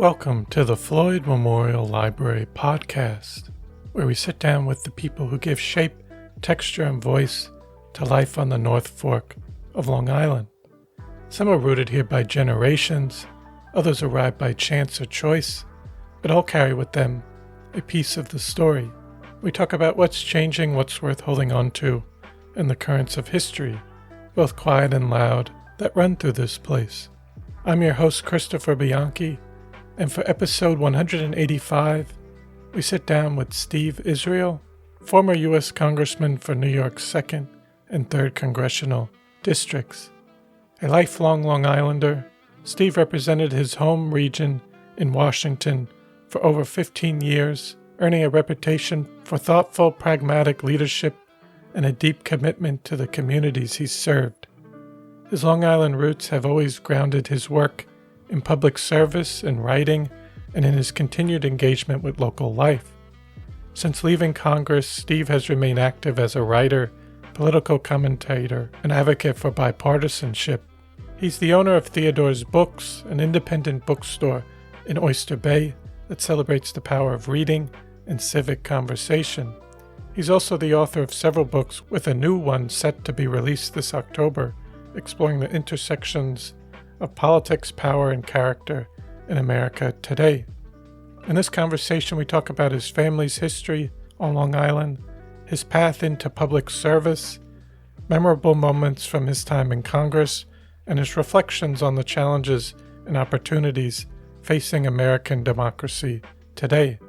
Welcome to the Floyd Memorial Library podcast, where we sit down with the people who give shape, texture, and voice to life on the North Fork of Long Island. Some are rooted here by generations, others arrived by chance or choice, but all carry with them a piece of the story. We talk about what's changing, what's worth holding on to, and the currents of history, both quiet and loud, that run through this place. I'm your host, Christopher Bianchi, and for episode 185, we sit down with Steve Israel, former U.S. Congressman for New York's 2nd and 3rd Congressional Districts. A lifelong Long Islander, Steve represented his home region in Washington for over 15 years, earning a reputation for thoughtful, pragmatic leadership and a deep commitment to the communities he served. His Long Island roots have always grounded his work in public service and writing, and in his continued engagement with local life. Since leaving Congress, Steve has remained active as a writer, political commentator, and advocate for bipartisanship. He's the owner of Theodore's Books, an independent bookstore in Oyster Bay that celebrates the power of reading and civic conversation. He's also the author of several books, with a new one set to be released this October, exploring the intersections of politics, power, and character in America today. In this conversation, we talk about his family's history on Long Island, his path into public service, memorable moments from his time in Congress, and his reflections on the challenges and opportunities facing American democracy today.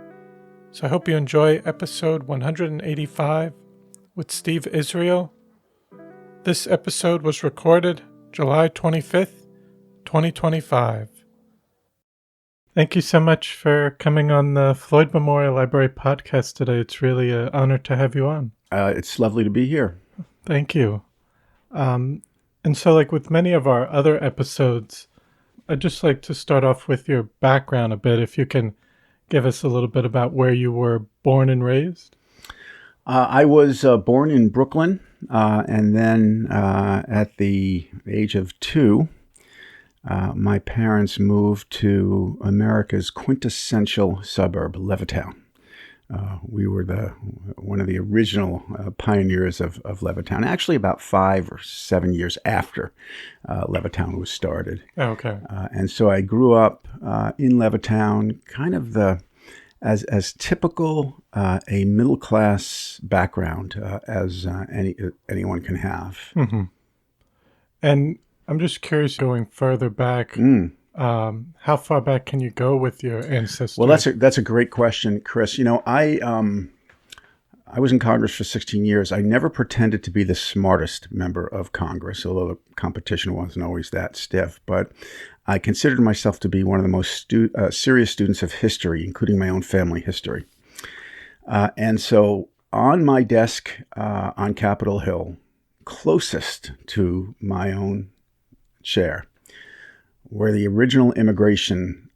So I hope you enjoy episode 185 with Steve Israel. This episode was recorded July 25th, 2025. Thank you so much for coming on the Floyd Memorial Library podcast today. It's really an honor to have you on. It's lovely to be here. Thank you. And so, like with many of our other episodes, I'd just like to start off with your background a bit. If you can give us a little bit about where you were born and raised. I was born in Brooklyn, and then at the age of 2, my parents moved to America's quintessential suburb, Levittown. We were one of the original pioneers of Levittown, actually about 5 or 7 years after Levittown was started. Okay. And so I grew up in Levittown, kind of as typical a middle-class background as anyone can have. Mm-hmm. And I'm just curious, going further back, how far back can you go with your ancestry? Well, that's a great question, Chris. You know, I was in Congress for 16 years. I never pretended to be the smartest member of Congress, although the competition wasn't always that stiff. But I considered myself to be one of the most serious students of history, including my own family history. And so on my desk on Capitol Hill, closest to my own chair, were the original immigration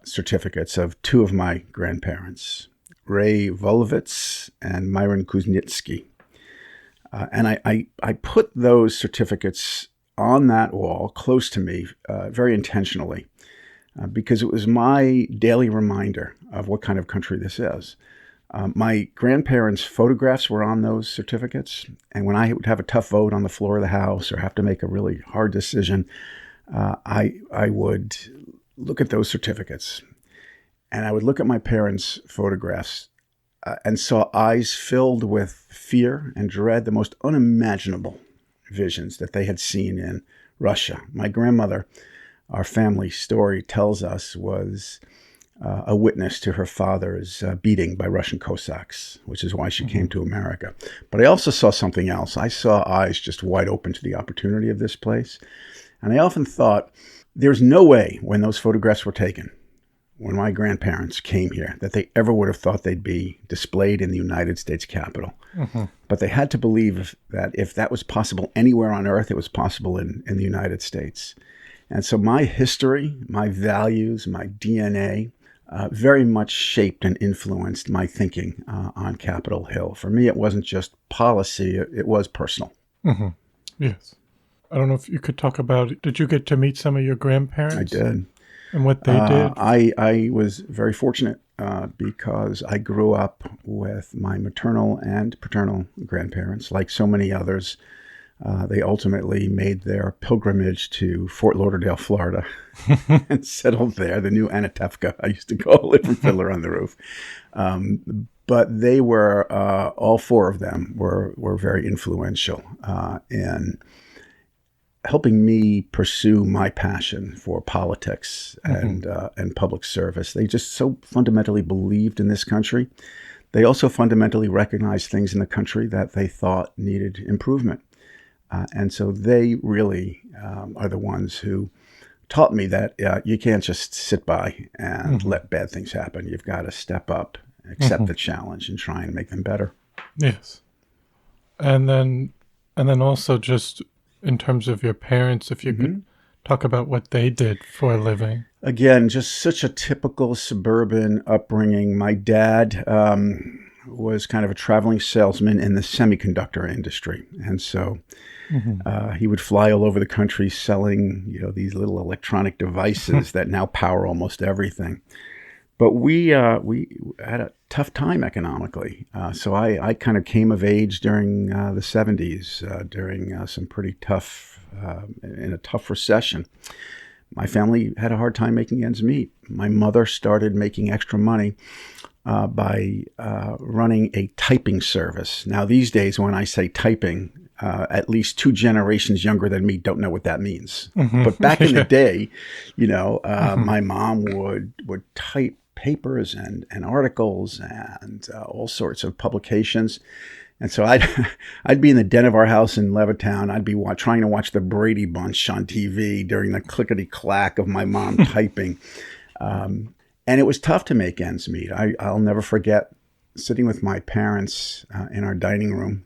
certificates of 2 of my grandparents, Ray Volovitz and Myron Kuznitsky. And I put those certificates on that wall close to me very intentionally because it was my daily reminder of what kind of country this is. My grandparents' photographs were on those certificates, and when I would have a tough vote on the floor of the House or have to make a really hard decision, I would look at those certificates, and I would look at my parents' photographs and saw eyes filled with fear and dread, the most unimaginable visions that they had seen in Russia. My grandmother, our family story tells us, was a witness to her father's beating by Russian Cossacks, which is why she came to America. But I also saw something else. I saw eyes just wide open to the opportunity of this place. And I often thought, there's no way when those photographs were taken, when my grandparents came here, that they ever would have thought they'd be displayed in the United States Capitol. Mm-hmm. But they had to believe that if that was possible anywhere on earth, it was possible in the United States. And so my history, my values, my DNA, very much shaped and influenced my thinking on Capitol Hill. For me, it wasn't just policy, it was personal. Mm-hmm. Yes. I don't know if you could talk about, did you get to meet some of your grandparents? I did. And what they did? I was very fortunate because I grew up with my maternal and paternal grandparents. Like so many others, they ultimately made their pilgrimage to Fort Lauderdale, Florida, and settled there. The new Anatevka, I used to call it, from Fiddler on the Roof. But they were, all four of them were very influential in helping me pursue my passion for politics and public service. They just so fundamentally believed in this country. They also fundamentally recognized things in the country that they thought needed improvement. And so they really are the ones who taught me that you can't just sit by and let bad things happen. You've got to step up, accept the challenge, and try and make them better. Yes. And then also, just in terms of your parents, if you could talk about what they did for a living. Again, just such a typical suburban upbringing. My dad was kind of a traveling salesman in the semiconductor industry. And so he would fly all over the country selling, these little electronic devices that now power almost everything. But we had a tough time economically. So I kind of came of age during the 70s, during some pretty tough, in a tough recession. My family had a hard time making ends meet. My mother started making extra money by running a typing service. Now, these days, when I say typing, at least 2 generations younger than me don't know what that means. But back in the day, my mom would type papers and articles and all sorts of publications. And so I'd be in the den of our house in Levittown. I'd be trying to watch the Brady Bunch on TV during the clickety-clack of my mom typing. And it was tough to make ends meet. I'll never forget sitting with my parents in our dining room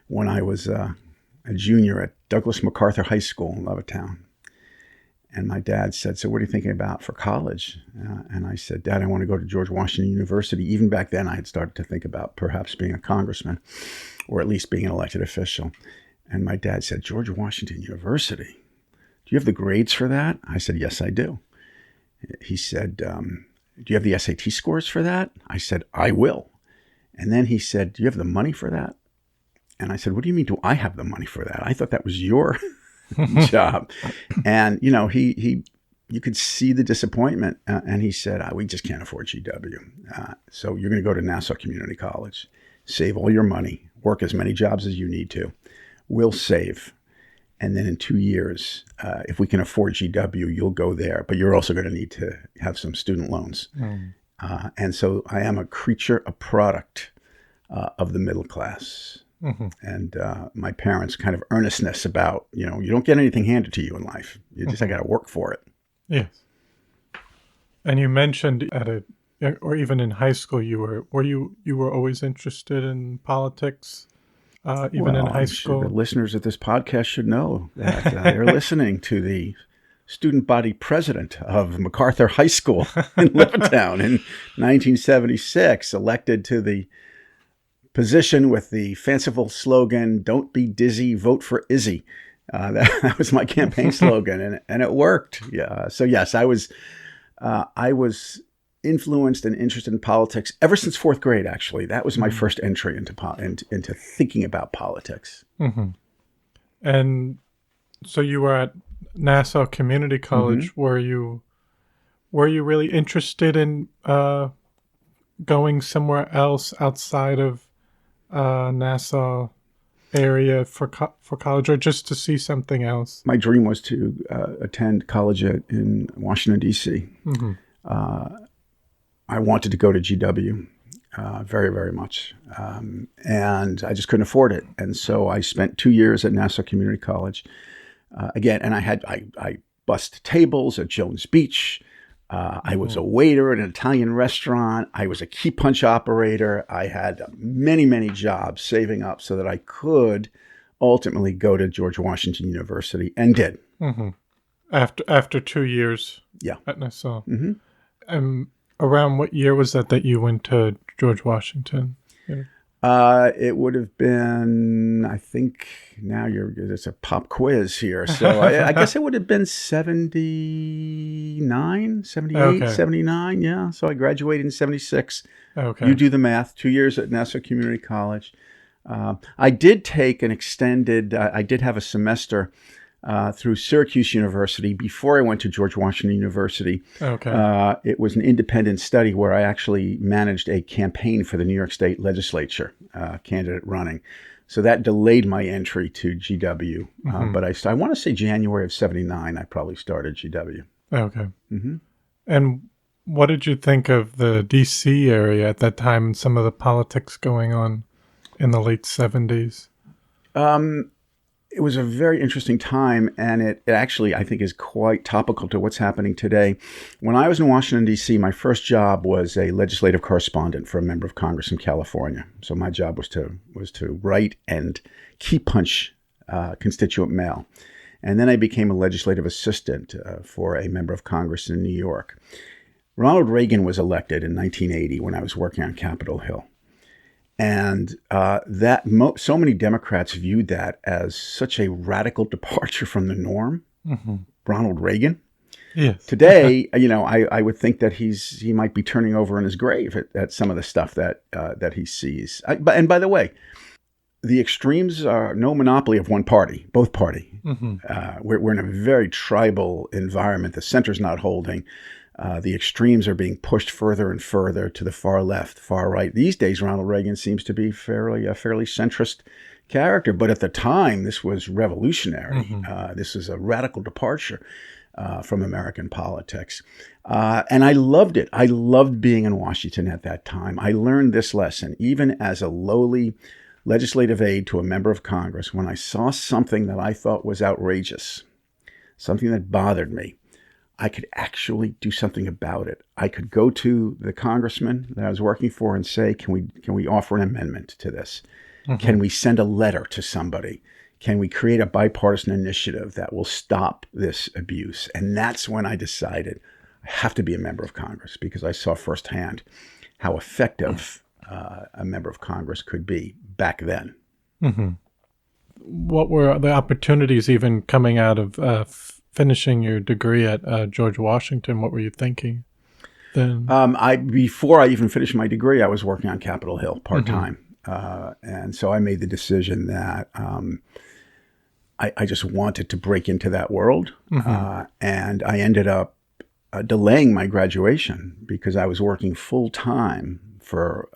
when I was a junior at Douglas MacArthur High School in Levittown. And my dad said, "So what are you thinking about for college?" And I said, "Dad, I want to go to George Washington University." Even back then, I had started to think about perhaps being a congressman or at least being an elected official. And my dad said, "George Washington University? Do you have the grades for that?" I said, "Yes, I do." He said, "Do you have the SAT scores for that?" I said, "I will." And then he said, "Do you have the money for that?" And I said, "What do you mean, do I have the money for that? I thought that was your job." And, you could see the disappointment. And he said, "We just can't afford GW. So you're going to go to Nassau Community College, save all your money, work as many jobs as you need to. We'll save. And then in 2 years, if we can afford GW, you'll go there. But you're also going to need to have some student loans." And so I am a product of the middle class. And my parents' kind of earnestness about, you don't get anything handed to you in life. You just got to work for it. Yes. And you mentioned or even in high school, you were always interested in politics, even in high school. Sure the listeners of this podcast should know that they're listening to the student body president of MacArthur High School in Levittown in 1976, elected to the position with the fanciful slogan, "Don't be dizzy, vote for Izzy." That was my campaign slogan, and it worked. Yeah. So yes, I was influenced and interested in politics ever since 4th grade. Actually, that was my first entry into thinking about politics. And so you were at Nassau Community College. Were you really interested in going somewhere else outside of Nassau area for college, or just to see something else? My dream was to attend college in Washington, D.C. I wanted to go to GW very, very much, and I just couldn't afford it. And so I spent 2 years at Nassau Community College again, and I bussed tables at Jones Beach. I was a waiter at an Italian restaurant. I was a key punch operator. I had many, many jobs saving up so that I could ultimately go to George Washington University, and did. After 2 years at Nassau. Around what year was that you went to George Washington? It would have been, I think, now it's a pop quiz here. So I guess it would have been 79, 78, Okay. 79. Yeah. So I graduated in 76. Okay. You do the math, 2 years at Nassau Community College. I did take an extended, I did have a semester through Syracuse University before I went to George Washington University. Okay. It was an independent study where I actually managed a campaign for the New York State Legislature, candidate running. So that delayed my entry to GW. But I want to say January of 79, I probably started GW. Okay. And what did you think of the D.C. area at that time and some of the politics going on in the late 70s? It was a very interesting time, and it actually, I think, is quite topical to what's happening today. When I was in Washington, D.C., my first job was a legislative correspondent for a member of Congress in California. So my job was to write and key punch constituent mail. And then I became a legislative assistant for a member of Congress in New York. Ronald Reagan was elected in 1980 when I was working on Capitol Hill. And so many Democrats viewed that as such a radical departure from the norm. Ronald Reagan. Yes. Today, I would think that he might be turning over in his grave at some of the stuff that he sees. And by the way, the extremes are no monopoly of one party, both party. We're in a very tribal environment. The center's not holding. The extremes are being pushed further and further to the far left, far right. These days, Ronald Reagan seems to be a fairly centrist character. But at the time, this was revolutionary. This is a radical departure from American politics. And I loved it. I loved being in Washington at that time. I learned this lesson, even as a lowly legislative aide to a member of Congress, when I saw something that I thought was outrageous, something that bothered me, I could actually do something about it. I could go to the congressman that I was working for and say, can we offer an amendment to this? Can we send a letter to somebody? Can we create a bipartisan initiative that will stop this abuse? And that's when I decided I have to be a member of Congress, because I saw firsthand how effective a member of Congress could be back then. What were the opportunities even coming out of finishing your degree at George Washington? What were you thinking then? Before I even finished my degree, I was working on Capitol Hill part-time. And so I made the decision that I just wanted to break into that world. And I ended up delaying my graduation because I was working full-time for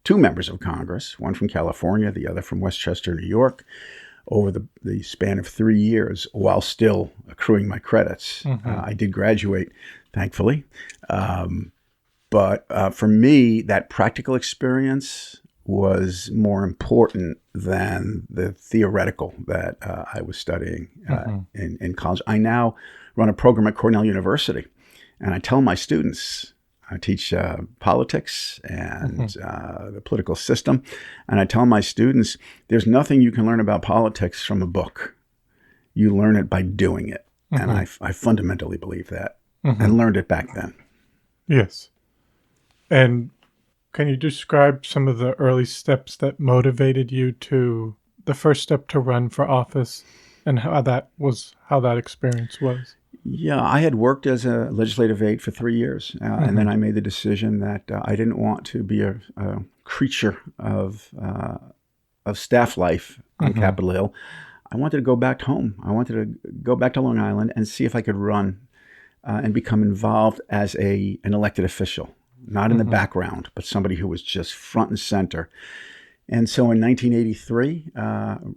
two members of Congress, one from California, the other from Westchester, New York, over the span of 3 years, while still accruing my credits. I did graduate, thankfully. But for me, that practical experience was more important than the theoretical that I was studying in college. I now run a program at Cornell University, and I tell my students, I teach politics and the political system. And I tell my students, there's nothing you can learn about politics from a book. You learn it by doing it. And I fundamentally believe that and learned it back then. Yes. And can you describe some of the early steps that motivated you to the first step to run for office and how that experience was? Yeah, I had worked as a legislative aide for 3 years, and then I made the decision that I didn't want to be a creature of staff life on Capitol Hill. I wanted to go back home. I wanted to go back to Long Island and see if I could run and become involved as an elected official, not in the background, but somebody who was just front and center. And so in 1983,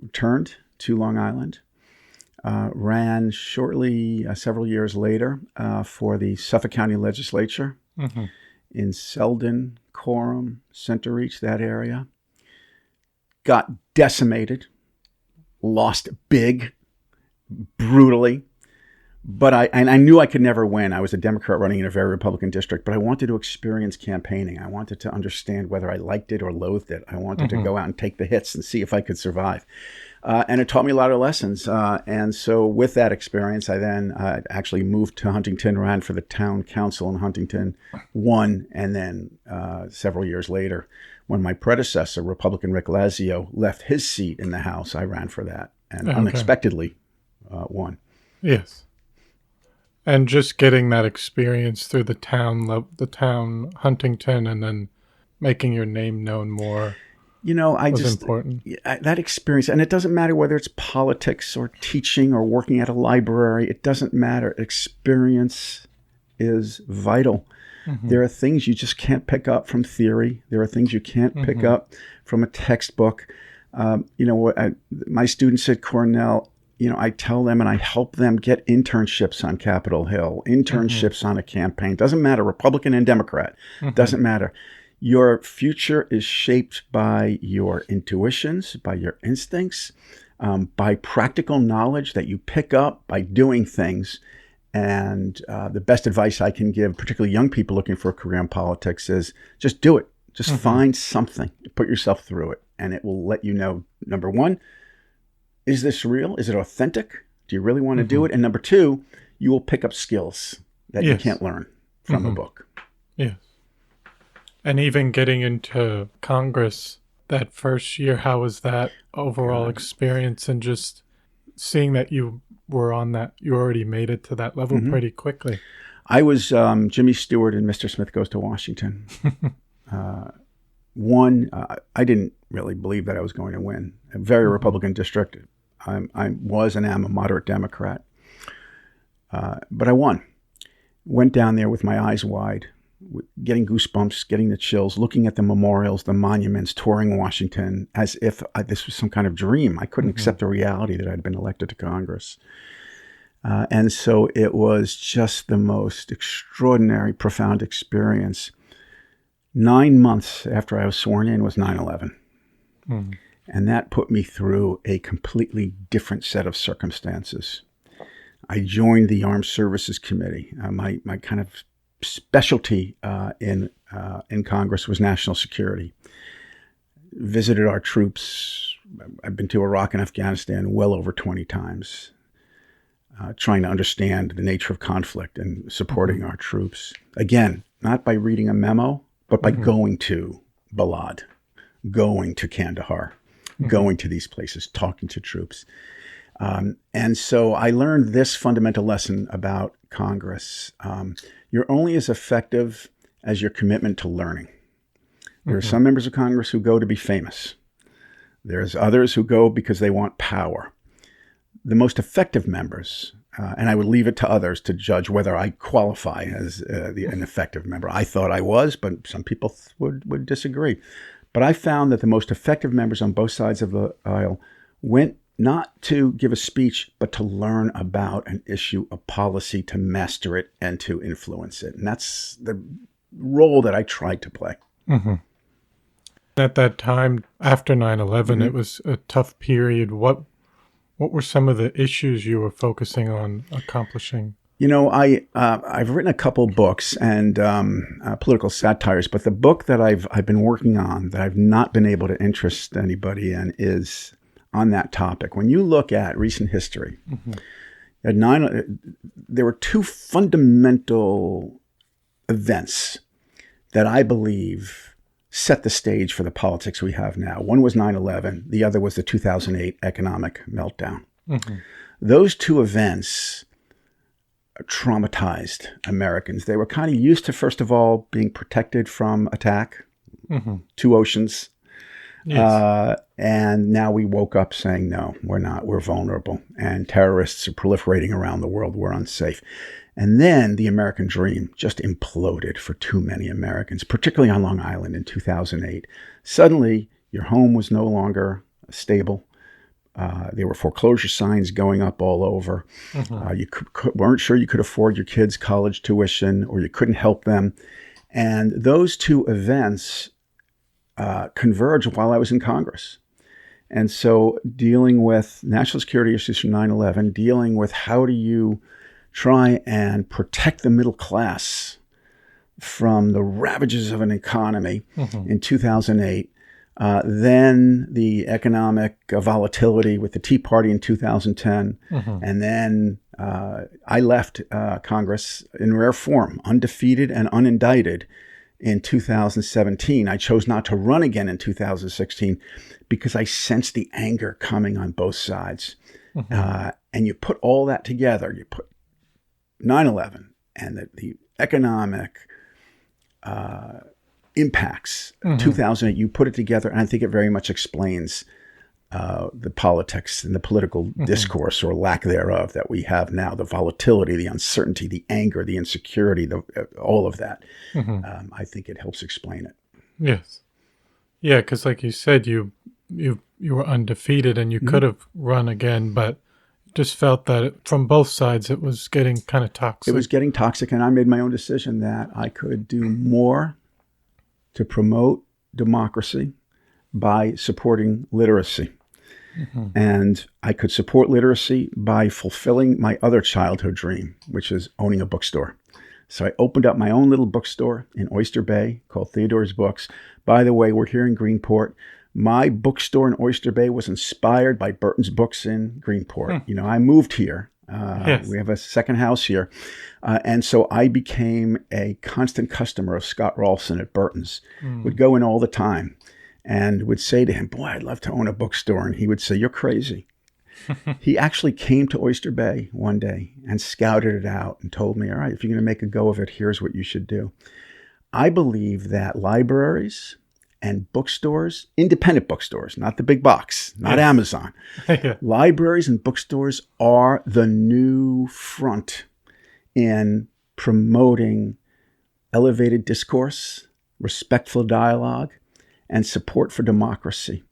returned to Long Island. Ran shortly, several years later, for the Suffolk County Legislature in Selden, Coram, Center Reach, that area. Got decimated, lost big, brutally. But I knew I could never win. I was a Democrat running in a very Republican district, but I wanted to experience campaigning. I wanted to understand whether I liked it or loathed it. I wanted to go out and take the hits and see if I could survive. And it taught me a lot of lessons. And so with that experience, I then actually moved to Huntington, ran for the town council in Huntington, won, and then several years later, when my predecessor, Republican Rick Lazio, left his seat in the House, I ran for that and unexpectedly won. Yes. And just getting that experience through the town Huntington, and then making your name known more. Was important. That experience, and it doesn't matter whether it's politics or teaching or working at a library, it doesn't matter. Experience is vital. Mm-hmm. There are things you just can't pick up from theory. There are things you can't pick up from a textbook. My students at Cornell, I tell them and I help them get internships on Capitol Hill, internships on a campaign. Doesn't matter, Republican and Democrat. Doesn't matter. Your future is shaped by your intuitions, by your instincts, by practical knowledge that you pick up by doing things. And the best advice I can give, particularly young people looking for a career in politics, is just do it. Just find something, put yourself through it, and it will let you know, number one, is this real? Is it authentic? Do you really want to do it? And number two, you will pick up skills that you can't learn from a book. Yes. And even getting into Congress that first year, how was that overall experience, and just seeing that you were on that, you already made it to that level pretty quickly? I was Jimmy Stewart in Mr. Smith Goes to Washington. I didn't really believe that I was going to win. A very Republican district. I was and am a moderate Democrat. But I won. Went down there with my eyes wide, getting goosebumps, getting the chills, looking at the memorials, the monuments, touring Washington as if this was some kind of dream. I couldn't accept the reality that I'd been elected to Congress. And so it was just the most extraordinary, profound experience. 9 months after I was sworn in was 9/11. And that put me through a completely different set of circumstances. I joined the Armed Services Committee. My kind of specialty in Congress was national security. Visited our troops. I've been to Iraq and Afghanistan well over 20 times, trying to understand the nature of conflict and supporting our troops. Again, not by reading a memo, but by going to Balad, going to Kandahar, going to these places, talking to troops. And so I learned this fundamental lesson about Congress. You're only as effective as your commitment to learning. There are some members of Congress who go to be famous. There's others who go because they want power. The most effective members, and I would leave it to others to judge whether I qualify as an effective member. I thought I was, but some people would disagree. But I found that the most effective members on both sides of the aisle went not to give a speech, but to learn about an issue, a policy, to master it and to influence it. And that's the role that I tried to play. At that time, after 9/11, it was a tough period. What were some of the issues you were focusing on accomplishing? I've written a couple books and political satires, but the book that I've been working on that I've not been able to interest anybody in is on that topic. When you look at recent history, there were two fundamental events that I believe set the stage for the politics we have now. One was 9/11. The other was the 2008 economic meltdown. Those two events traumatized Americans. They were kind of used to, first of all, being protected from attack, two oceans. Yes. And now we woke up saying, no, we're not. We're vulnerable. And terrorists are proliferating around the world. We're unsafe. And then the American dream just imploded for too many Americans, particularly on Long Island in 2008. Suddenly, your home was no longer stable. There were foreclosure signs going up all over. You weren't sure you could afford your kids' college tuition, or you couldn't help them. And those two events converged while I was in Congress. And so dealing with national security issues from 9/11, dealing with how do you try and protect the middle class from the ravages of an economy in 2008, Then the economic volatility with the Tea Party in 2010. And then I left Congress in rare form, undefeated and unindicted in 2017. I chose not to run again in 2016 because I sensed the anger coming on both sides. And you put all that together, you put 9/11 and the economic impacts, 2008, you put it together, and I think it very much explains the politics and the political discourse or lack thereof that we have now, the volatility, the uncertainty, the anger, the insecurity, all of that. I think it helps explain it. Yes. Yeah, because like you said, you were undefeated and you could have run again, but just felt that from both sides it was getting kind of toxic. It was getting toxic, and I made my own decision that I could do more to promote democracy by supporting literacy. And I could support literacy by fulfilling my other childhood dream, which is owning a bookstore. So I opened up my own little bookstore in Oyster Bay called Theodore's Books. By the way, we're here in Greenport. My bookstore in Oyster Bay was inspired by Burton's Books in Greenport. You know, I moved here. Yes. We have a second house here. And so I became a constant customer of Scott Ralston at Burton's. Would go in all the time and would say to him, boy, I'd love to own a bookstore. And he would say, you're crazy. He actually came to Oyster Bay one day and scouted it out and told me, all right, if you're going to make a go of it, here's what you should do. I believe that libraries and bookstores, independent bookstores, not the big box, not Amazon. Libraries and bookstores are the new front in promoting elevated discourse, respectful dialogue, and support for democracy.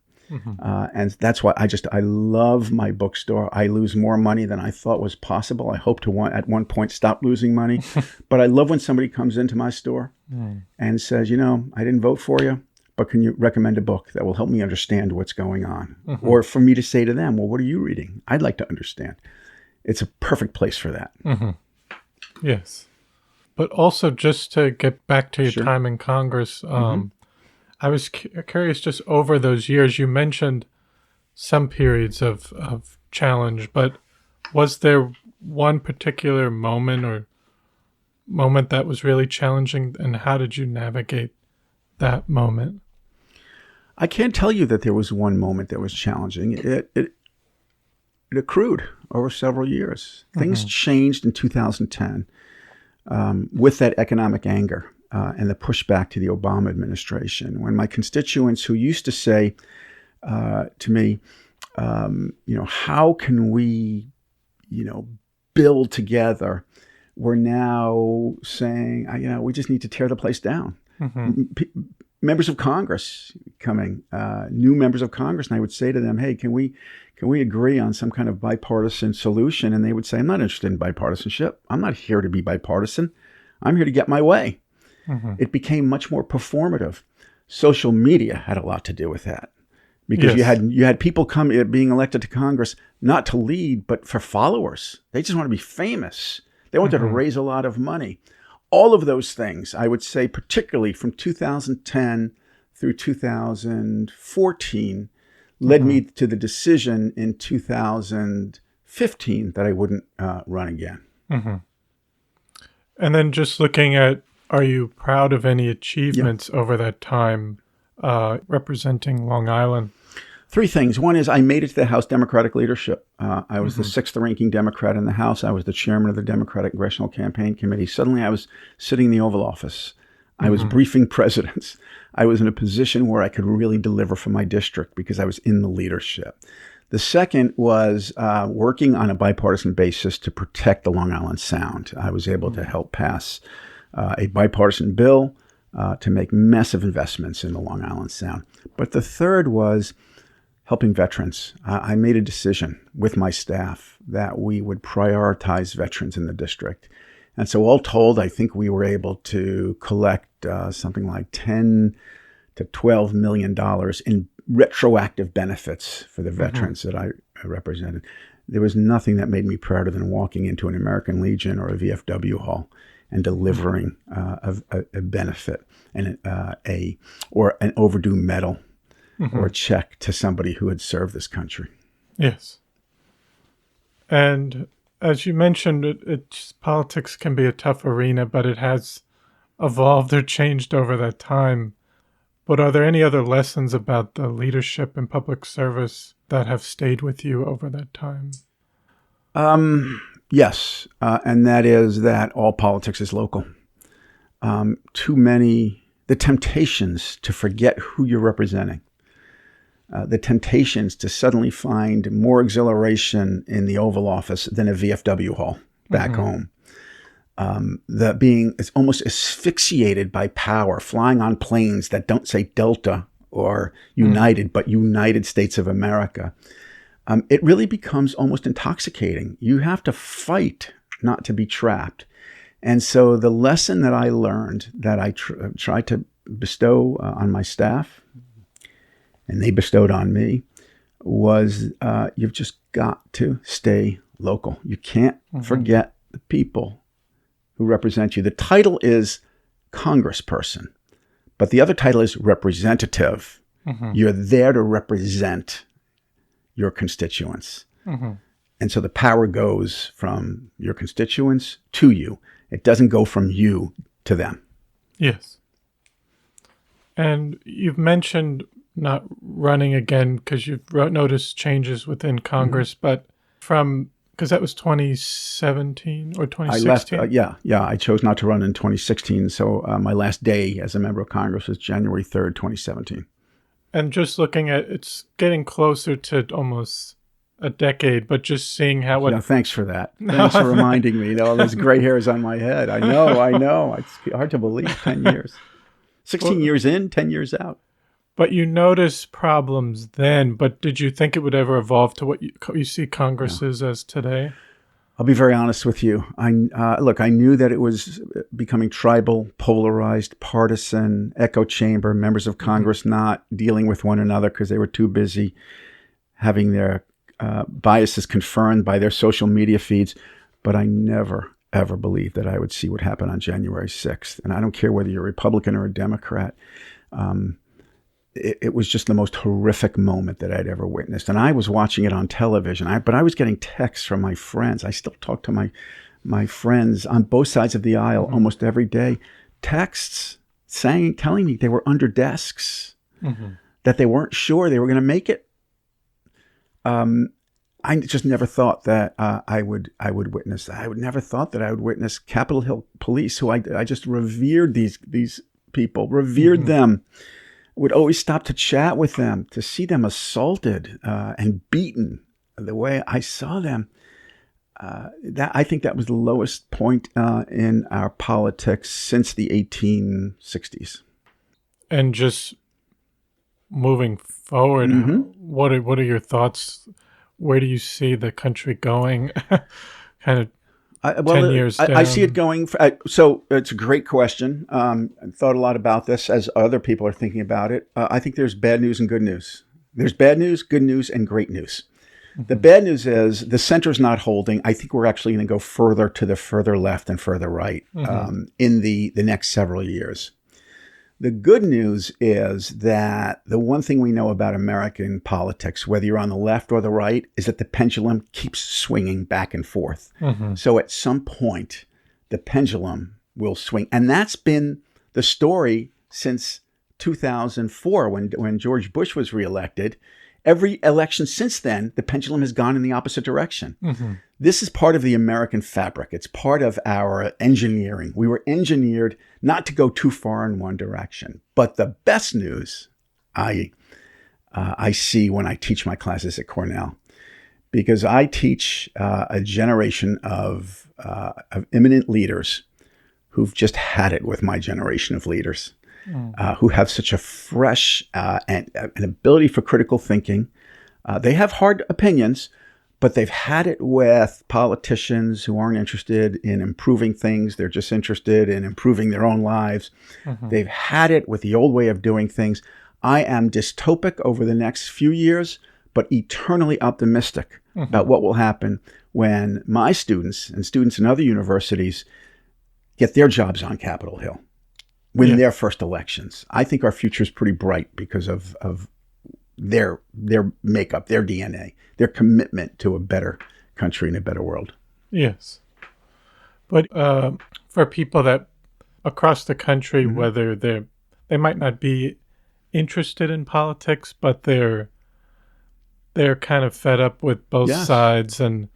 And that's why I love my bookstore. I lose more money than I thought was possible. I hope to at one point stop losing money. But I love when somebody comes into my store and says, you know, I didn't vote for you, but can you recommend a book that will help me understand what's going on? Or for me to say to them, well, what are you reading? I'd like to understand. It's a perfect place for that. Yes. But also, just to get back to your time in Congress, I was curious, just over those years, you mentioned some periods of challenge, but was there one particular moment that was really challenging, and how did you navigate that moment? I can't tell you that there was one moment that was challenging. It accrued over several years. Things changed in 2010 with that economic anger. And the pushback to the Obama administration, when my constituents who used to say to me, you know, how can we, you know, build together, were now saying, you know, we just need to tear the place down. Members of Congress coming, new members of Congress, and I would say to them, hey, can we agree on some kind of bipartisan solution? And they would say, I'm not interested in bipartisanship. I'm not here to be bipartisan. I'm here to get my way. It became much more performative. Social media had a lot to do with that, because you had people being elected to Congress not to lead, but for followers. They just want to be famous. They wanted to raise a lot of money. All of those things, I would say, particularly from 2010 through 2014, led me to the decision in 2015 that I wouldn't run again. And then just looking at, are you proud of any achievements over that time representing Long Island? Three things. One is I made it to the House Democratic leadership. I was the sixth ranking Democrat in the House. I was the chairman of the Democratic Congressional Campaign Committee. Suddenly I was sitting in the Oval Office. I was briefing presidents. I was in a position where I could really deliver for my district because I was in the leadership. The second was working on a bipartisan basis to protect the Long Island Sound. I was able to help pass a bipartisan bill to make massive investments in the Long Island Sound. But the third was helping veterans. I made a decision with my staff that we would prioritize veterans in the district. And so all told, I think we were able to collect something like $10 to $12 million in retroactive benefits for the veterans that I represented. There was nothing that made me prouder than walking into an American Legion or a VFW hall and delivering a benefit and an overdue medal or a check to somebody who had served this country. Yes. And as you mentioned, politics can be a tough arena, but it has evolved or changed over that time. But are there any other lessons about the leadership and public service that have stayed with you over that time? Yes, and that is that all politics is local. Too many, the temptations to forget who you're representing, the temptations to suddenly find more exhilaration in the Oval Office than a VFW hall back home. The being is almost asphyxiated by power, flying on planes that don't say Delta or United, but United States of America. It really becomes almost intoxicating. You have to fight not to be trapped. And so the lesson that I learned that I tried to bestow on my staff, and they bestowed on me, was you've just got to stay local. You can't forget the people who represent you. The title is congressperson, but the other title is representative. You're there to represent your constituents. And so the power goes from your constituents to you. It doesn't go from you to them. Yes. And you've mentioned not running again because you've noticed changes within Congress, but because that was 2017 or 2016? I left, I chose not to run in 2016. So my last day as a member of Congress was January 3rd, 2017. And just looking at, it's getting closer to almost a decade, but just seeing how it... Yeah, thanks for that. Thanks for reminding me. All those gray hairs on my head. I know. It's hard to believe. 10 years. 16 years in, 10 years out. But you noticed problems then, but did you think it would ever evolve to what you see Congress is as today? I'll be very honest with you. I knew that it was becoming tribal, polarized, partisan, echo chamber, members of Congress not dealing with one another because they were too busy having their biases confirmed by their social media feeds. But I never, ever believed that I would see what happened on January 6th. And I don't care whether you're a Republican or a Democrat. It was just the most horrific moment that I'd ever witnessed. And I was watching it on television, but I was getting texts from my friends. I still talk to my friends on both sides of the aisle almost every day. Texts telling me they were under desks, that they weren't sure they were going to make it. I just never thought that I would witness that. I would never thought that I would witness Capitol Hill police, who I just revered these people, revered them. Would always stop to chat with them, to see them assaulted and beaten the way I saw them. I think that was the lowest point in our politics since the 1860s. And just moving forward, what are your thoughts? Where do you see the country going? Kind of 10 years down. I see it going. So it's a great question. I thought a lot about this as other people are thinking about it. I think there's bad news and good news. There's bad news, good news, and great news. The bad news is the center's not holding. I think we're actually going to go further to the further left and further right in the next several years. The good news is that the one thing we know about American politics, whether you're on the left or the right, is that the pendulum keeps swinging back and forth. So at some point, the pendulum will swing. And that's been the story since 2004 when George Bush was reelected. Every election since then, the pendulum has gone in the opposite direction. This is part of the American fabric. It's part of our engineering. We were engineered not to go too far in one direction. But the best news I see when I teach my classes at Cornell, because I teach a generation of eminent leaders who've just had it with my generation of leaders. Who have such a fresh and an ability for critical thinking. They have hard opinions, but they've had it with politicians who aren't interested in improving things. They're just interested in improving their own lives. They've had it with the old way of doing things. I am dystopic over the next few years, but eternally optimistic about what will happen when my students and students in other universities get their jobs on Capitol Hill. Win their first elections. I think our future is pretty bright because of their makeup, their DNA, their commitment to a better country and a better world. Yes. But for people that across the country, whether they might not be interested in politics, but they're kind of fed up with both sides, and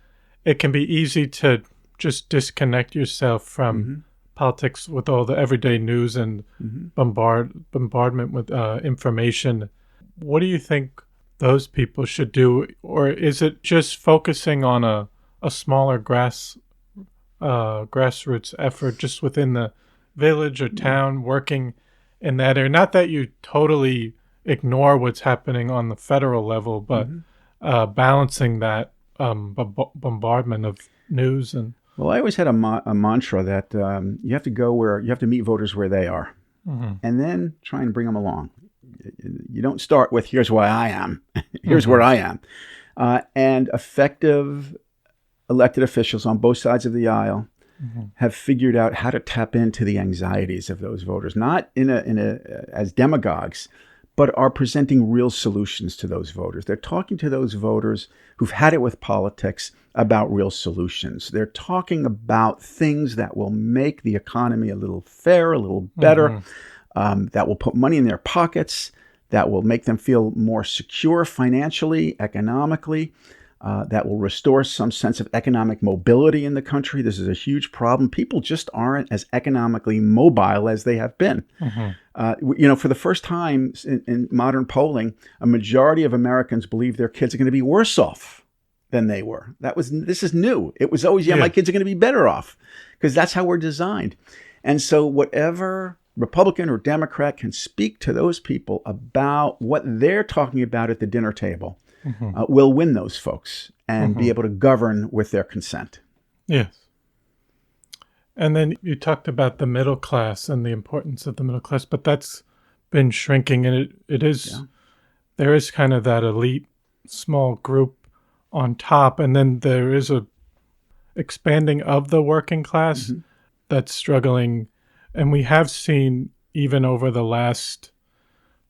it can be easy to just disconnect yourself from politics with all the everyday news and bombardment with information. What do you think those people should do? Or is it just focusing on a smaller grassroots effort just within the village or town, working in that area? Not that you totally ignore what's happening on the federal level, but balancing that bombardment of news. And well, I always had a mantra that you have to meet voters where they are, and then try and bring them along. You don't start with here's why I am, here's where I am, and effective elected officials on both sides of the aisle have figured out how to tap into the anxieties of those voters, not as demagogues, but are presenting real solutions to those voters. They're talking to those voters who've had it with politics about real solutions. They're talking about things that will make the economy a little fairer, a little better, that will put money in their pockets, that will make them feel more secure financially, economically, that will restore some sense of economic mobility in the country. This is a huge problem. People just aren't as economically mobile as they have been. For the first time in modern polling, a majority of Americans believe their kids are going to be worse off than they were. This is new. It was always, my kids are going to be better off, because that's how we're designed. And so whatever Republican or Democrat can speak to those people about what they're talking about at the dinner table will win those folks and be able to govern with their consent. Yes. And then you talked about the middle class and the importance of the middle class, but that's been shrinking, and there is kind of that elite small group on top, and then there is a expanding of the working class that's struggling. And we have seen, even over the last,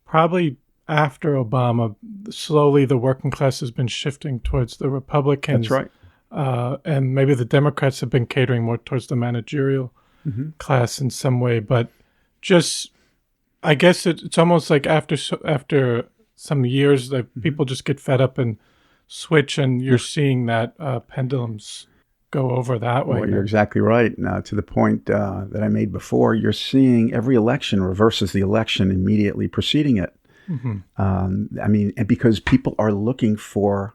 probably after Obama, slowly the working class has been shifting towards the Republicans. That's right. And maybe the Democrats have been catering more towards the managerial class in some way. But just, I guess it's almost like after some years that people just get fed up and switch, and you're seeing that pendulums go over that way. Well, you're exactly right. Now, to the point that I made before, you're seeing every election reverses the election immediately preceding it. And because people are looking for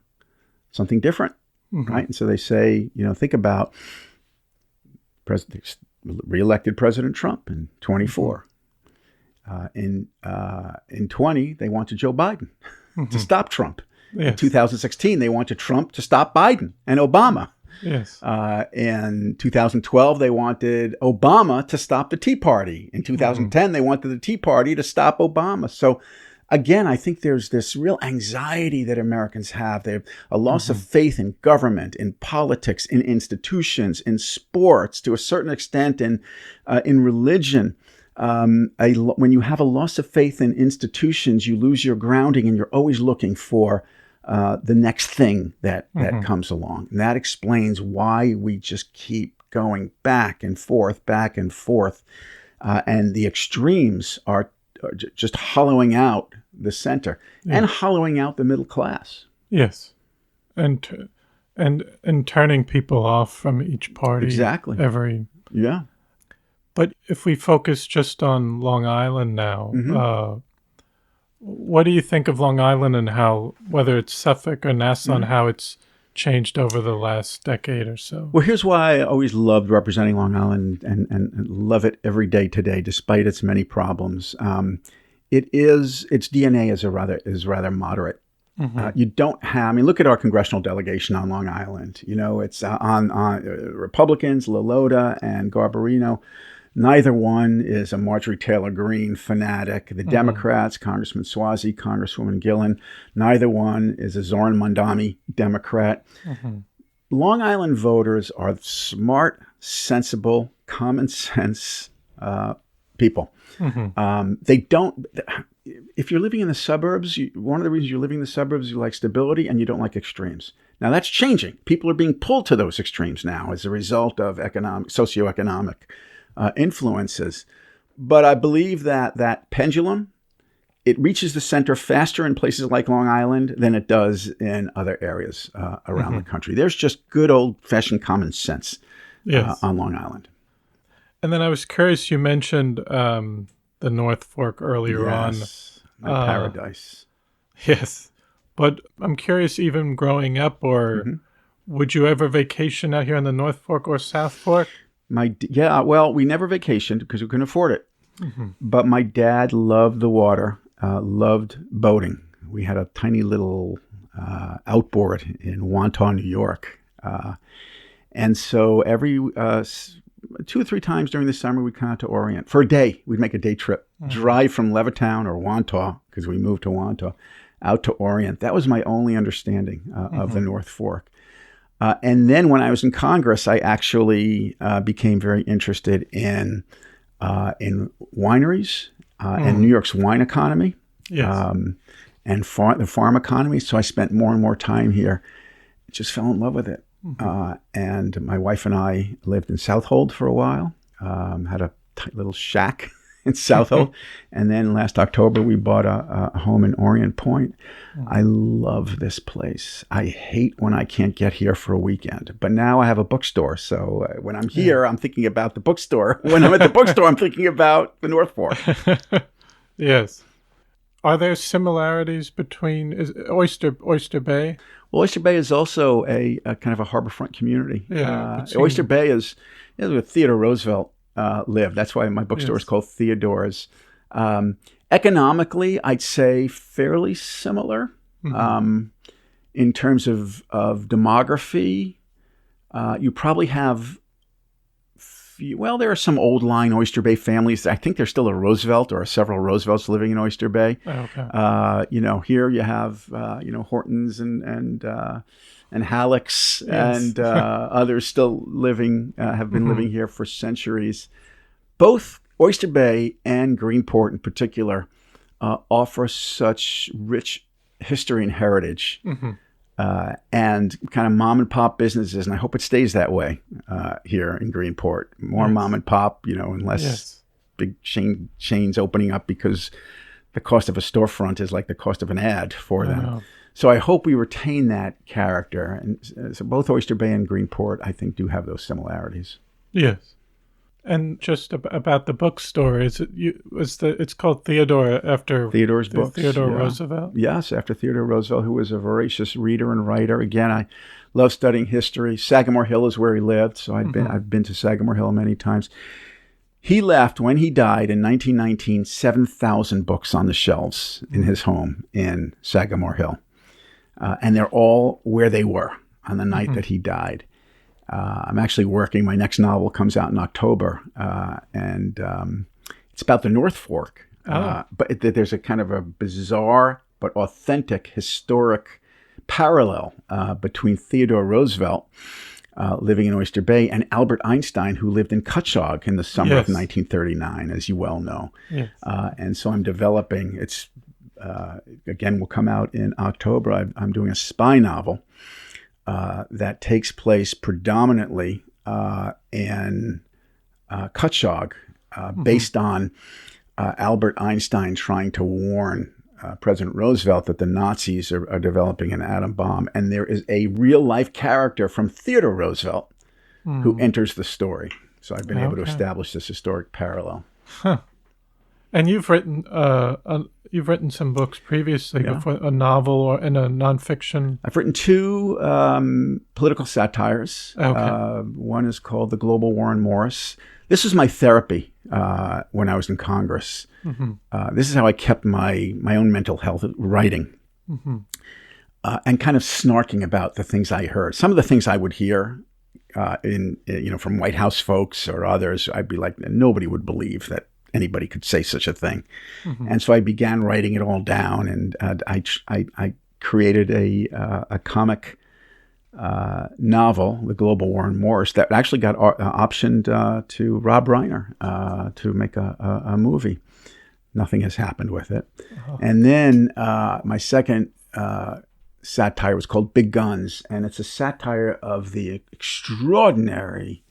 something different, right? And so they say, think about reelected President Trump in 24. In 20, they wanted Joe Biden to stop Trump. Yes. In 2016, they wanted Trump to stop Biden and Obama. Yes. In 2012, they wanted Obama to stop the Tea Party. In 2010, they wanted the Tea Party to stop Obama. So again, I think there's this real anxiety that Americans have. They have a loss of faith in government, in politics, in institutions, in sports, to a certain extent in religion. When you have a loss of faith in institutions, you lose your grounding, and you're always looking for the next thing that comes along. And that explains why we just keep going back and forth. And the extremes are just hollowing out the center and hollowing out the middle class. Yes. And turning people off from each party. Exactly. Yeah. But if we focus just on Long Island now, what do you think of Long Island and how, whether it's Suffolk or Nassau, and how it's changed over the last decade or so? Well, here's why I always loved representing Long Island and love it every day today, despite its many problems. Its DNA is rather moderate. You don't have, look at our congressional delegation on Long Island. It's on Republicans, Lilota and Garbarino. Neither one is a Marjorie Taylor Greene fanatic. The Democrats, Congressman Suozzi, Congresswoman Gillen, neither one is a Zoran Mondami Democrat. Long Island voters are smart, sensible, common sense people. They don't. if you're living in the suburbs, one of the reasons you're living in the suburbs, you like stability and you don't like extremes. Now that's changing. People are being pulled to those extremes now as a result of socioeconomic influences. But I believe that pendulum, it reaches the center faster in places like Long Island than it does in other areas around the country. There's just good old-fashioned common sense on Long Island. And then I was curious, you mentioned the North Fork earlier on. My paradise. Yes. But I'm curious, even growing up, or would you ever vacation out here in the North Fork or South Fork? Well, we never vacationed because we couldn't afford it. But my dad loved the water, loved boating. We had a tiny little outboard in Wantagh, New York. And so every 2 or 3 times during the summer, we'd come out to Orient. For a day, we'd make a day trip, drive from Levittown or Wantagh, because we moved to Wantagh, out to Orient. That was my only understanding of the North Fork. And then when I was in Congress, I actually became very interested in wineries and New York's wine economy and the farm economy. So I spent more and more time here. Just fell in love with it. And my wife and I lived in Southold for a while, had a tight little shack in Southold. And then last October, we bought a home in Orient Point. I love this place. I hate when I can't get here for a weekend. But now I have a bookstore. So when I'm here, I'm thinking about the bookstore. When I'm at the bookstore, I'm thinking about the North Fork. Yes. Are there similarities between Oyster Bay? Well, Oyster Bay is also a kind of a harborfront community. Oyster Bay is where Theodore Roosevelt lived. That's why my bookstore is called Theodore's. Economically, I'd say fairly similar in terms of demography. You probably have, there are some old line Oyster Bay families. I think there's still a Roosevelt or several Roosevelts living in Oyster Bay. Here you have, Hortons and Hallecks and others still living, have been living here for centuries. Both Oyster Bay and Greenport in particular offer such rich history and heritage and kind of mom and pop businesses. And I hope it stays that way here in Greenport. More mom and pop, and less big chains opening up because the cost of a storefront is like the cost of an ad for them. So I hope we retain that character. And so both Oyster Bay and Greenport, I think, do have those similarities. Yes. And just about the bookstore, it's called Theodore after Theodore's books. Theodore Roosevelt? Yes, after Theodore Roosevelt, who was a voracious reader and writer. Again, I love studying history. Sagamore Hill is where he lived, so I've been to Sagamore Hill many times. He left, when he died in 1919, 7,000 books on the shelves in his home in Sagamore Hill. And they're all where they were on the night that he died. I'm actually working. My next novel comes out in October, and it's about the North Fork. But there's a kind of a bizarre but authentic historic parallel between Theodore Roosevelt living in Oyster Bay and Albert Einstein, who lived in Cutchogue in the summer of 1939, as you well know. Yes. And so I'm developing. It's again will come out in October. I'm doing a spy novel. That takes place predominantly in Cutchogue, based on Albert Einstein trying to warn President Roosevelt that the Nazis are developing an atom bomb. And there is a real-life character from Theodore Roosevelt who enters the story. So I've been able to establish this historic parallel. Huh. And you've written some books previously, before, a novel or in a nonfiction. I've written 2 political satires. One is called The Global War on Morris. This was my therapy when I was in Congress. This is how I kept my own mental health, writing, and kind of snarking about the things I heard. Some of the things I would hear from White House folks or others, I'd be like, nobody would believe that anybody could say such a thing. And so I began writing it all down, and I created a comic novel, The Global War on Morris, that actually got optioned to Rob Reiner to make a movie. Nothing has happened with it. Oh. And then my second satire was called Big Guns, and it's a satire of the extraordinary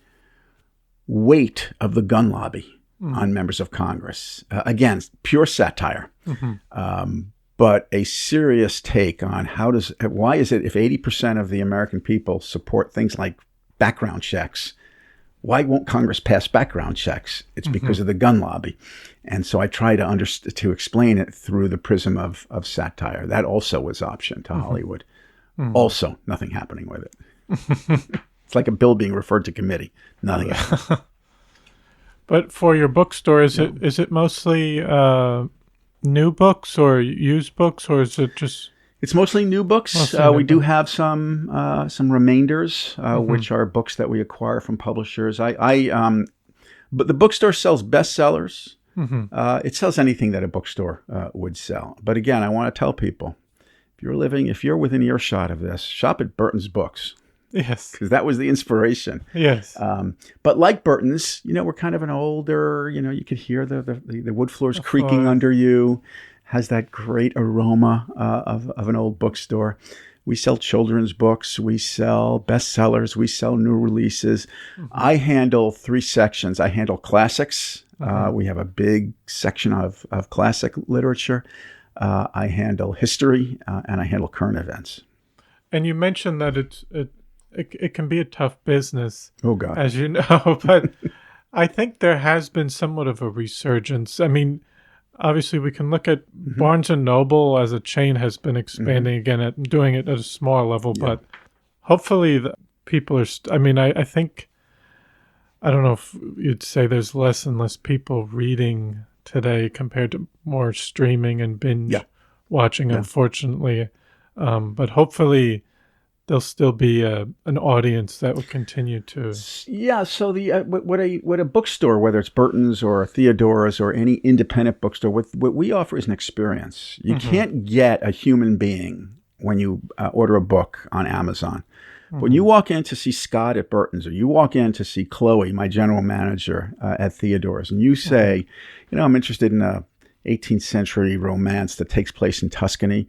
weight of the gun lobby on members of Congress. Again, pure satire, but a serious take on why is it if 80% of the American people support things like background checks, why won't Congress pass background checks? It's because of the gun lobby. And so I try to explain it through the prism of satire. That also was optioned to Hollywood. Also, nothing happening with it. It's like a bill being referred to committee. Nothing happening. But for your bookstore, is it mostly new books or used books, or is it just... It's mostly new books. We do have some remainders, which are books that we acquire from publishers. But the bookstore sells bestsellers. It sells anything that a bookstore would sell. But again, I want to tell people, if you're within earshot of this, shop at Burton's Books. Yes. Because that was the inspiration. Yes. But like Burton's, we're kind of an older, you could hear the wood floors creaking under you. Has that great aroma of an old bookstore. We sell children's books. We sell bestsellers. We sell new releases. I handle 3 sections. I handle classics. We have a big section of classic literature. I handle history, and I handle current events. And you mentioned that it can be a tough business. Oh, God. As you know, but I think there has been somewhat of a resurgence. I mean, obviously, we can look at Barnes & Noble as a chain has been expanding again at doing it at a smaller level, but hopefully the people are... I think... I don't know if you'd say there's less and less people reading today compared to more streaming and binge watching, unfortunately. But hopefully there'll still be an audience that will continue to... Yeah, so what a bookstore, whether it's Burton's or Theodore's or any independent bookstore, what we offer is an experience. You can't get a human being when you order a book on Amazon. When you walk in to see Scott at Burton's, or you walk in to see Chloe, my general manager at Theodore's, and you say, I'm interested in a 18th century romance that takes place in Tuscany.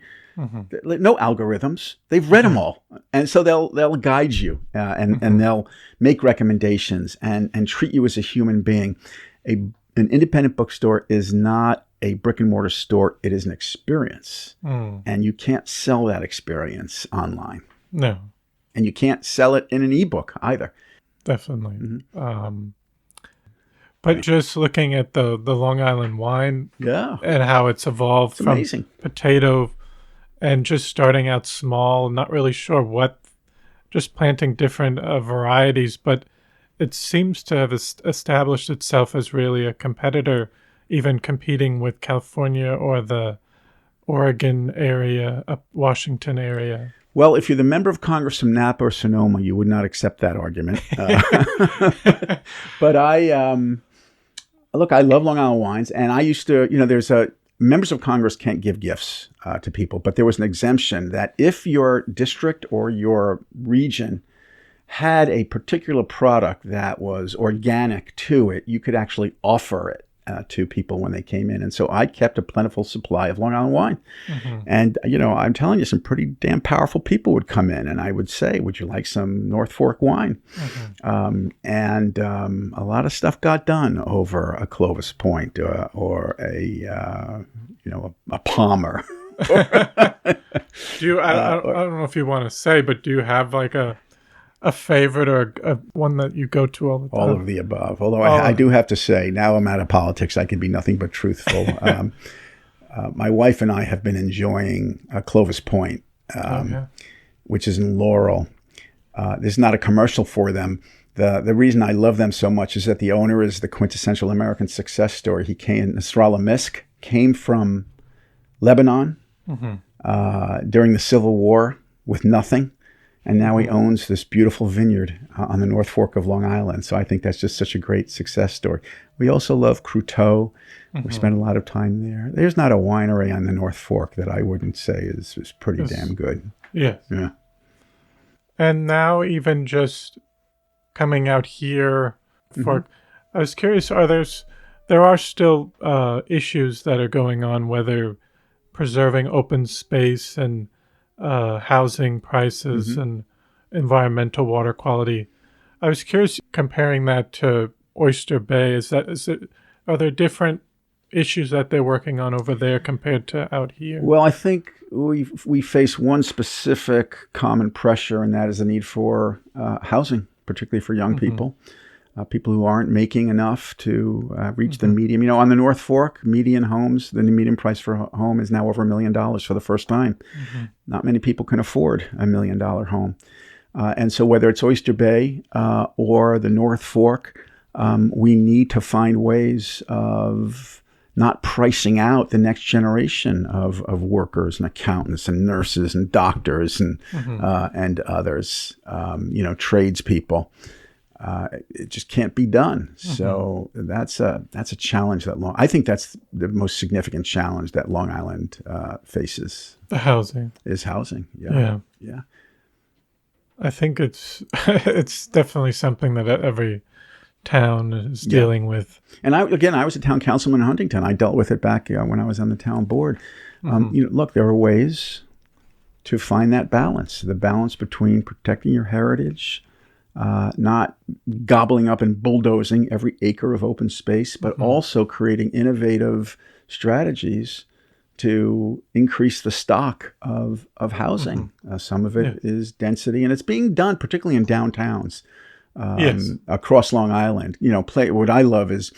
No algorithms. They've read them all. And so they'll guide you and they'll make recommendations and treat you as a human being. An independent bookstore is not a brick and mortar store. It is an experience. And you can't sell that experience online. No. And you can't sell it in an ebook either. Definitely. But just looking at the Long Island wine and how it's evolved from amazing. Potato and just starting out small, not really sure just planting different varieties, but it seems to have established itself as really a competitor, even competing with California or the Oregon area, up Washington area. Well, if you're the member of Congress from Napa or Sonoma, you would not accept that argument. But I love Long Island wines, and I used to, members of Congress can't give gifts to people, but there was an exemption that if your district or your region had a particular product that was organic to it, you could actually offer it to people when they came in. And so I kept a plentiful supply of Long Island wine. And, I'm telling you, some pretty damn powerful people would come in and I would say, would you like some North Fork wine? And a lot of stuff got done over a Clovis Point or a Palmer. I don't know if you want to say, but do you have like a favorite or one that you go to all the time? All of the above. Although I do have to say, now I'm out of politics, I can be nothing but truthful. My wife and I have been enjoying Clovis Point, which is in Laurel. There's not a commercial for them. The reason I love them so much is that the owner is the quintessential American success story. Nasrallah Misk came from Lebanon during the Civil War with nothing. And now he owns this beautiful vineyard on the North Fork of Long Island. So I think that's just such a great success story. We also love Croteau. We spend a lot of time there. There's not a winery on the North Fork that I wouldn't say is pretty damn good. Yeah. And now even just coming out here for, I was curious, there are still issues that are going on, whether preserving open space and housing prices Mm-hmm. and environmental water quality. I was curious, comparing that to Oyster Bay, are there different issues that they're working on over there compared to out here? Well, I think we face one specific common pressure, and that is the need for housing, particularly for young people. People who aren't making enough to reach the median. On the North Fork, median homes, the median price for a home is now over $1 million for the first time. Not many people can afford a $1 million home. And so whether it's Oyster Bay or the North Fork, we need to find ways of not pricing out the next generation of workers and accountants and nurses and doctors and others, tradespeople. It just can't be done. So that's a challenge I think that's the most significant challenge that Long Island faces. The housing. Is housing. Yeah. I think it's definitely something that every town is dealing with. And I was a town councilman in Huntington. I dealt with it back when I was on the town board. Look, there are ways to find that balance, the balance between protecting your heritage, not gobbling up and bulldozing every acre of open space, but also creating innovative strategies to increase the stock of housing. Some of it is density, and it's being done particularly in downtowns across Long Island. What I love is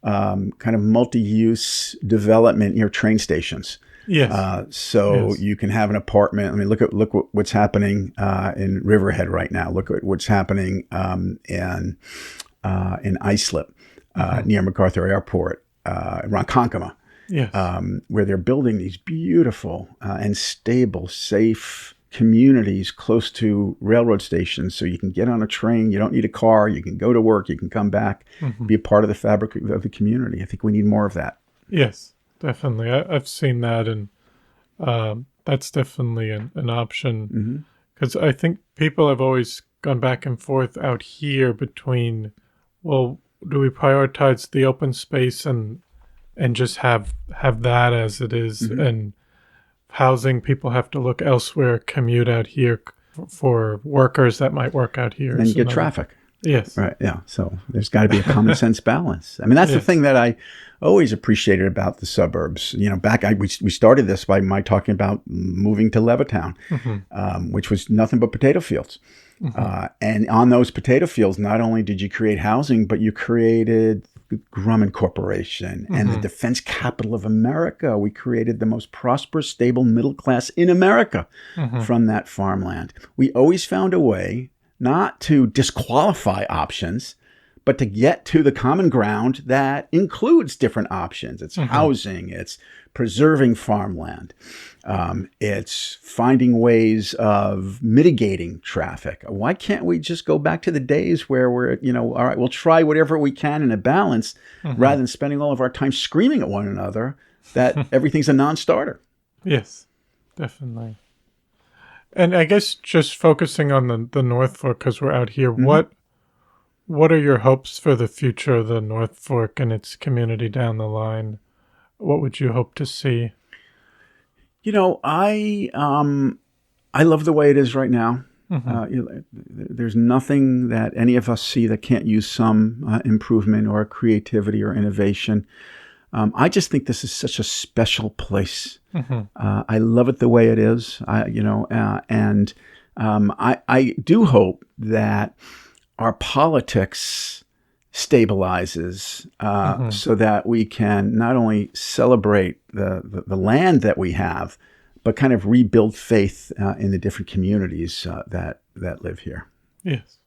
kind of multi-use development near train stations. You can have an apartment. I mean, look what's happening in Riverhead right now. Look at what's happening in Islip near MacArthur Airport, Ronkonkoma, where they're building these beautiful and stable, safe communities close to railroad stations, so you can get on a train. You don't need a car. You can go to work. You can come back, be a part of the fabric of the community. I think we need more of that. Yes. Definitely. I've seen that, and that's definitely an option. Because I think people have always gone back and forth out here between, well, do we prioritize the open space and just have that as it is, and housing, people have to look elsewhere, commute out here for workers that might work out here. And get traffic. Yes. Right. Yeah. So there's got to be a common sense balance. I mean, that's the thing that I always appreciated about the suburbs. We started this by my talking about moving to Levittown, which was nothing but potato fields. And on those potato fields, not only did you create housing, but you created Grumman Corporation and the defense capital of America. We created the most prosperous, stable middle class in America from that farmland. We always found a way not to disqualify options, but to get to the common ground that includes different options. It's housing, it's preserving farmland, it's finding ways of mitigating traffic. Why can't we just go back to the days where we're, all right, we'll try whatever we can in a balance rather than spending all of our time screaming at one another that everything's a non-starter. Yes, definitely. And I guess just focusing on the North Fork, because we're out here, what are your hopes for the future of the North Fork and its community down the line? What would you hope to see? I love the way it is right now. There's nothing that any of us see that can't use some improvement or creativity or innovation. I just think this is such a special place. I love it the way it is. I do hope that our politics stabilizes so that we can not only celebrate the land that we have, but kind of rebuild faith in the different communities that live here. Yes.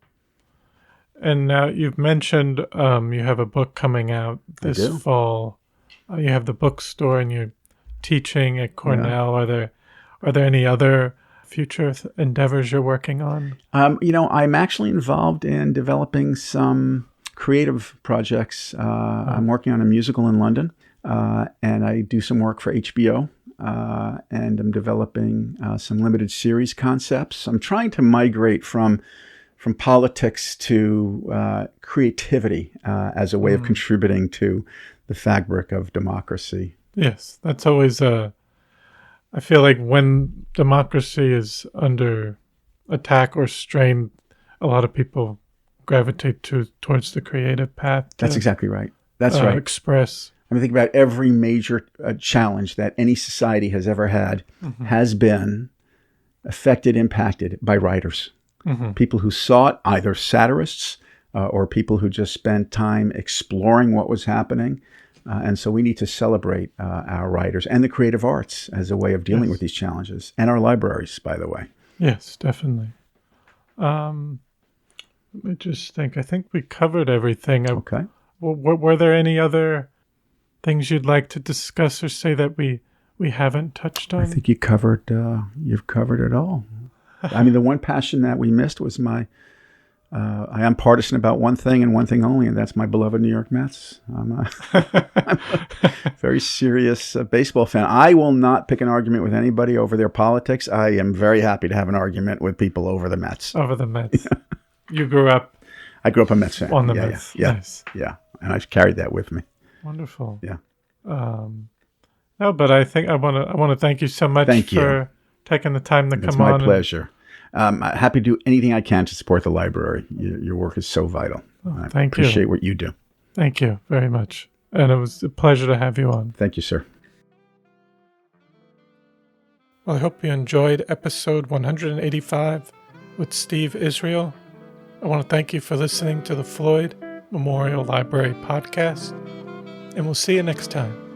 And now you've mentioned you have a book coming out this fall. You have the bookstore and you're teaching at Cornell. Yeah. Are there any other future endeavors you're working on? I'm actually involved in developing some creative projects. I'm working on a musical in London, and I do some work for HBO, and I'm developing some limited series concepts. I'm trying to migrate from politics to creativity as a way of contributing to the fabric of democracy. Yes, that's always I feel like when democracy is under attack or strain, a lot of people gravitate towards the creative path. That's exactly right. That's right. Express. I mean, think about every major challenge that any society has ever had has been affected, impacted by writers. People who sought, either satirists or people who just spent time exploring what was happening. And so we need to celebrate our writers and the creative arts as a way of dealing with these challenges. And our libraries, by the way. Yes, definitely. Let me just think. I think we covered everything. Okay. Were there any other things you'd like to discuss or say that we haven't touched on? I think you've covered it all. I mean, the one passion that we missed was I am partisan about one thing and one thing only, and that's my beloved New York Mets. I'm a very serious baseball fan. I will not pick an argument with anybody over their politics. I am very happy to have an argument with people over the Mets. Over the Mets. You grew up. I grew up a Mets fan. On the Mets. Yeah. Nice. Yeah. And I've carried that with me. Wonderful. Yeah. No, but I think I want to thank you so much for taking the time to come on. It's my pleasure. I'm happy to do anything I can to support the library. Your work is so vital. I appreciate what you do. Thank you very much. And it was a pleasure to have you on. Thank you, sir. Well, I hope you enjoyed episode 185 with Steve Israel. I want to thank you for listening to the Floyd Memorial Library podcast, and we'll see you next time.